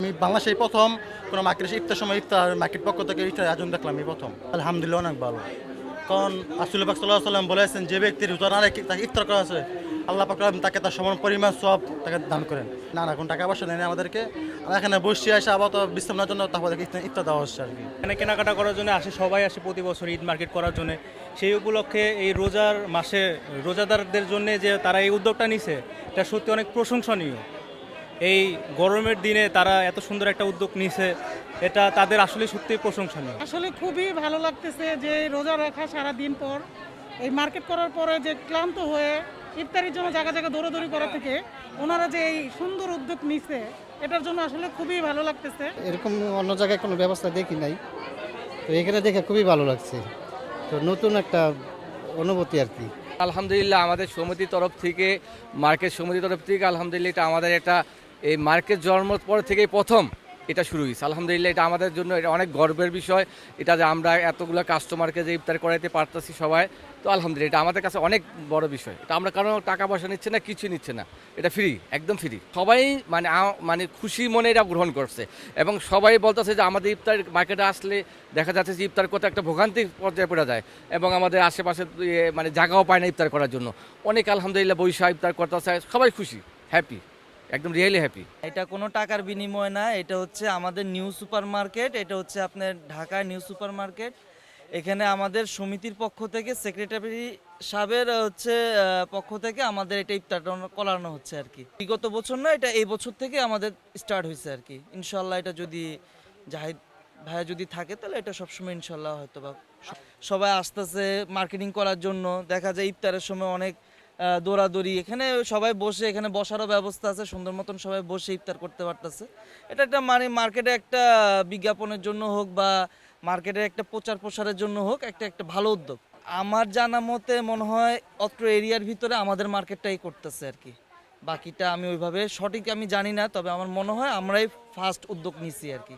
আমি বাংলাদেশে প্রথম কোনো মার্কেটে ইফতার সময় ইফতার মার্কেট পক্ষ থেকে ইফতার আয়োজন দেখলাম এই প্রথম। আলহামদুলিল্লাহ অনেক ভালো, কারণ রাসূল পাক সাল্লাল্লাহু আলাইহি ওয়াসাল্লাম বলেছেন যে ব্যক্তির রোজা না রেখে তাকে ইফতার করা আছে আল্লাহ পাক তাকে তার সমান পরিমাণ সওয়াব তাকে দান করেন। না না কোনো টাকা পয়সা নেই আমাদেরকে, আমরা এখানে বসে আসে আবার তো বিশ্রাম নেওয়ার জন্য তারপর ইফতার দেওয়া হচ্ছে আর কি। এখানে কেনাকাটা করার জন্য আসে, সবাই আসে প্রতি বছর ঈদ মার্কেট করার জন্য। সেই উপলক্ষে এই রোজার মাসে রোজাদারদের জন্য যে তারা এই উদ্যোগটা নিছে, এটা সত্যি অনেক প্রশংসনীয়। এই গরমের দিনে তারা এত সুন্দর একটা উদ্যোগ নিছে, এটা তাদের আসলে সত্যি প্রশংসনীয়। আসলে খুবই ভালো লাগতেছে যে রোজা রাখা সারা দিন পর এই মার্কেট করার পরে যে ক্লান্ত হয়ে ইফতারির জন্য জায়গা জায়গা দৌড়াদৌড়ি করা থেকে ওনারা যে এই সুন্দর উদ্যোগ নিছে, এটার জন্য আসলে খুবই ভালো লাগতেছে। এরকম অন্য জায়গায় কোনো ব্যবস্থা দেখি নাই, তো এখানে দেখে খুবই ভালো লাগছে। তো নতুন একটা অনুভূতি আর কি। আলহামদুলিল্লাহ আমাদের সমিতির তরফ থেকে, মার্কেট সমিতির তরফ থেকে আলহামদুলিল্লাহ এটা আমাদের একটা এই মার্কেট জন্মের পর থেকেই প্রথম এটা শুরু হয়েছে। আলহামদুলিল্লাহ এটা আমাদের জন্য এটা অনেক গর্বের বিষয়, এটা যে আমরা এতগুলো কাস্টমারকে যে ইফতার করাইতে পারতেছি সবাই। তো আলহামদুলিল্লাহ এটা আমাদের কাছে অনেক বড় বিষয়। এটা আমরা কারণ টাকা পয়সা নিচ্ছে না, কিছু নিচ্ছে না, এটা ফ্রি, একদম ফ্রি। সবাই মানে খুশি মনে এটা গ্রহণ করছে এবং সবাই বলতেছে যে আমাদের ইফতার মার্কেটে আসলে দেখা যাচ্ছে যে ইফতার করতে একটা ভোগান্তি পর্যায়ে পড়ে যায় এবং আমাদের আশেপাশে মানে জায়গাও পায় না ইফতার করার জন্য। অনেক আলহামদুলিল্লাহ বৈশা ইফতার করতেছে, সবাই খুশি, হ্যাপি, একদম রিয়েলি হ্যাপি। এটা কোনো টাকার বিনিময় না, এটা হচ্ছে আমাদের নিউ সুপার মার্কেট, এটা হচ্ছে আপনার ঢাকার নিউ সুপার মার্কেট। এখানে আমাদের সমিতির পক্ষ থেকে সেক্রেটারি সাহেবের হচ্ছে পক্ষ থেকে আমাদের এটা ইফতারটা করানো হচ্ছে আর কি। বিগত বছর না, এটা এই বছর থেকে আমাদের স্টার্ট হয়েছে আর কি। ইনশাল্লাহ এটা যদি জাহিদ ভাইয়া যদি থাকে তাহলে এটা সবসময় ইনশাল্লাহ হয়তো বা সবাই আসতেছে মার্কেটিং করার জন্য। দেখা যায় ইফতারের সময় অনেক দৌড়াদৌড়ি, এখানে সবাই বসে, এখানে বসারও ব্যবস্থা আছে, সুন্দর মতন সবাই বসে ইফতার করতে পারতেছে। এটা একটা মানে মার্কেটে একটা বিজ্ঞাপনের জন্য হোক বা মার্কেটের একটা প্রচার প্রসারের জন্য হোক, একটা ভালো উদ্যোগ। আমার জানা মতে মনে হয় অত্র এরিয়ার ভিতরে আমাদের মার্কেটটাই করতেছে আর কি। বাকিটা আমি ওইভাবে সঠিক আমি জানি না, তবে আমার মনে হয় আমরাই ফার্স্ট উদ্যোগ নিছি আর কি।